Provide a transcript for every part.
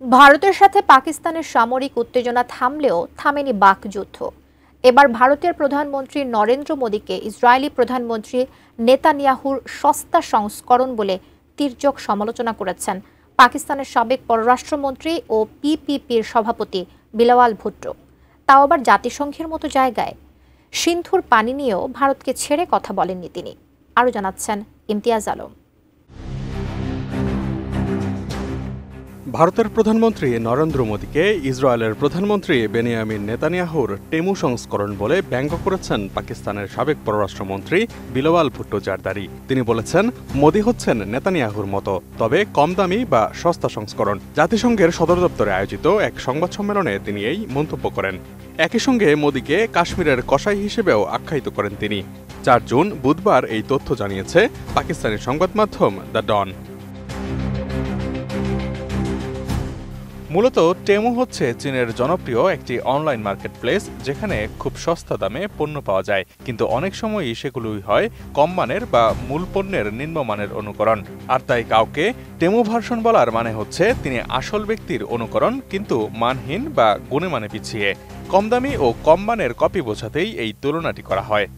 ভারতের সাথে পাকিস্তানের সামরিক উত্তেজনা থামলেও থামেনি বাকযুদ্ধ। এবার ভারতের প্রধানমন্ত্রী নরেন্দ্র মোদীকে ইসরায়েলি প্রধানমন্ত্রী নেতানিয়াহুর সস্তা সংস্করণ বলে তীর্যক সমালোচনা করেছেন পাকিস্তানের সাবেক পররাষ্ট্রমন্ত্রী ও পিপিপির সভাপতি বিলাওয়াল ভুট্টো। তাও আবার জাতিসংঘের মতো জায়গায়। সিন্ধুর পানি নিয়েও ভারতকে ছেড়ে কথা বলেননি তিনি। আরও জানাচ্ছেন ইমতিয়াজ আলম। ভারতের প্রধানমন্ত্রী নরেন্দ্র মোদীকে ইসরায়েলের প্রধানমন্ত্রী বেনিয়ামিন নেতানিয়াহুর টেমু সংস্করণ বলে ব্যঙ্গ করেছেন পাকিস্তানের সাবেক পররাষ্ট্রমন্ত্রী বিলাওয়াল ভুট্টো জারদারি। তিনি বলেছেন, মোদী হচ্ছেন নেতানিয়াহুর মতো, তবে কম দামি বা সস্তা সংস্করণ। জাতিসংঘের সদর দপ্তরে আয়োজিত এক সংবাদ সম্মেলনে তিনি এই মন্তব্য করেন। একই সঙ্গে মোদীকে কাশ্মীরের কসাই হিসেবেও আখ্যায়িত করেন তিনি। 4 জুন বুধবার এই তথ্য জানিয়েছে পাকিস্তানি সংবাদ মাধ্যম দ্য ডন। মূলত টেমু হচ্ছে চীনের জনপ্রিয় একটি অনলাইন মার্কেট প্লেস, যেখানে খুব সস্তা দামে পণ্য পাওয়া যায়, কিন্তু অনেক সময়ই সেগুলোই হয় কম মানের বা মূল পণ্যের নিম্নমানের অনুকরণ। আর তাই কাউকে টেমু ভার্সন বলার মানে হচ্ছে তিনি আসল ব্যক্তির অনুকরণ, কিন্তু মানহীন বা গুণমানে পিছিয়ে। কম দামি ও কম মানের কপি বোঝাতেই এই তুলনাটি করা হয়।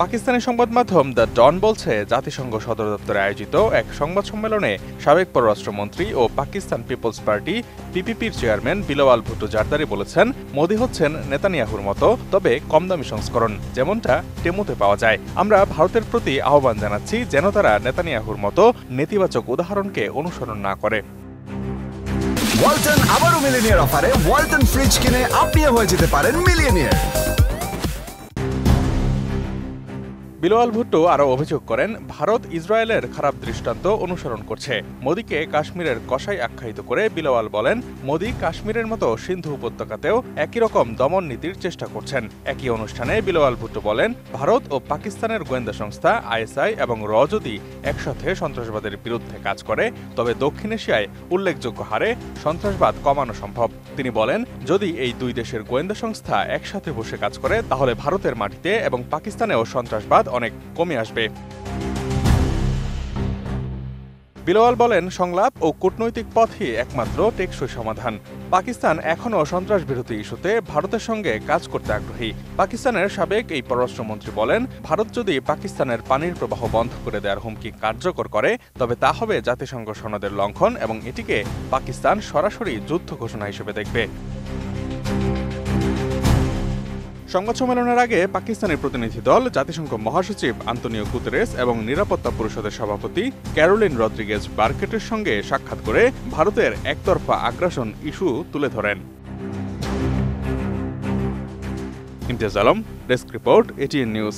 পাকিস্তানি সংবাদ মাধ্যম দ্য ডন বলছে, জাতিসংঘ সদর দপ্তরে আয়োজিত এক সংবাদ সম্মেলনে সাবেক পররাষ্ট্রমন্ত্রী ও পাকিস্তান পিপলস পার্টি পিপিপির চেয়ারম্যান বিলাওয়াল ভুট্টো জারদারি বলেছেন, মোদী হচ্ছেন নেতানিয়াহুর মতো, তবে কম দামি সংস্করণ, যেমনটা টেমুতে পাওয়া যায়। আমরা ভারতের প্রতি আহ্বান জানাচ্ছি যেন তারা নেতানিয়াহুর মতো নেতিবাচক উদাহরণকে অনুসরণ না করে। ওয়ালটন আবারও মিলিয়নিয়ার অফারে ওয়ালটন ফ্রিজ কিনে আপনিও হয়ে যেতে পারেন মিলিয়নিয়ার। বিলাওয়াল ভুট্টো আরও অভিযোগ করেন, ভারত ইসরায়েলের খারাপ দৃষ্টান্ত অনুসরণ করছে। মোদীকে কাশ্মীরের কসাই আখ্যায়িত করে বিলাওয়াল বলেন, মোদী কাশ্মীরের মতো সিন্ধু উপত্যকাতেও একই রকম দমন নীতির চেষ্টা করছেন। একই অনুষ্ঠানে বিলাওয়াল ভুট্টো বলেন, ভারত ও পাকিস্তানের গোয়েন্দা সংস্থা আইএসআই এবং র যদি একসাথে সন্ত্রাসবাদের বিরুদ্ধে কাজ করে, তবে দক্ষিণ এশিয়ায় উল্লেখযোগ্য হারে সন্ত্রাসবাদ কমানো সম্ভব। তিনি বলেন, যদি এই দুই দেশের গোয়েন্দা সংস্থা একসাথে বসে কাজ করে, তাহলে ভারতের মাটিতে এবং পাকিস্তানেও সন্ত্রাসবাদ অনেক কমে আসবে। বিলাওয়াল বলেন, সংলাপ ও কূটনৈতিক পথই একমাত্র টেকসই সমাধান। পাকিস্তান এখনও সন্ত্রাস বিরোধী ইস্যুতে ভারতের সঙ্গে কাজ করতে আগ্রহী। পাকিস্তানের সাবেক এই পররাষ্ট্রমন্ত্রী বলেন, ভারত যদি পাকিস্তানের পানির প্রবাহ বন্ধ করে দেওয়ার হুমকি কার্যকর করে, তবে তা হবে জাতিসংঘ সনদের লঙ্ঘন এবং এটিকে পাকিস্তান সরাসরি যুদ্ধ ঘোষণা হিসেবে দেখবে। সংবাদ সম্মেলনের আগে পাকিস্তানি প্রতিনিধি দল জাতিসংঘ মহাসচিব আন্তোনিও গুতেরেস এবং নিরাপত্তা পরিষদের সভাপতি ক্যারোলিন রদ্রিগেজ বার্কেটের সঙ্গে সাক্ষাৎ করে ভারতের একতরফা আগ্রাসন ইস্যু তুলে ধরেন। Imtiaz Alam, desk report, ATN news.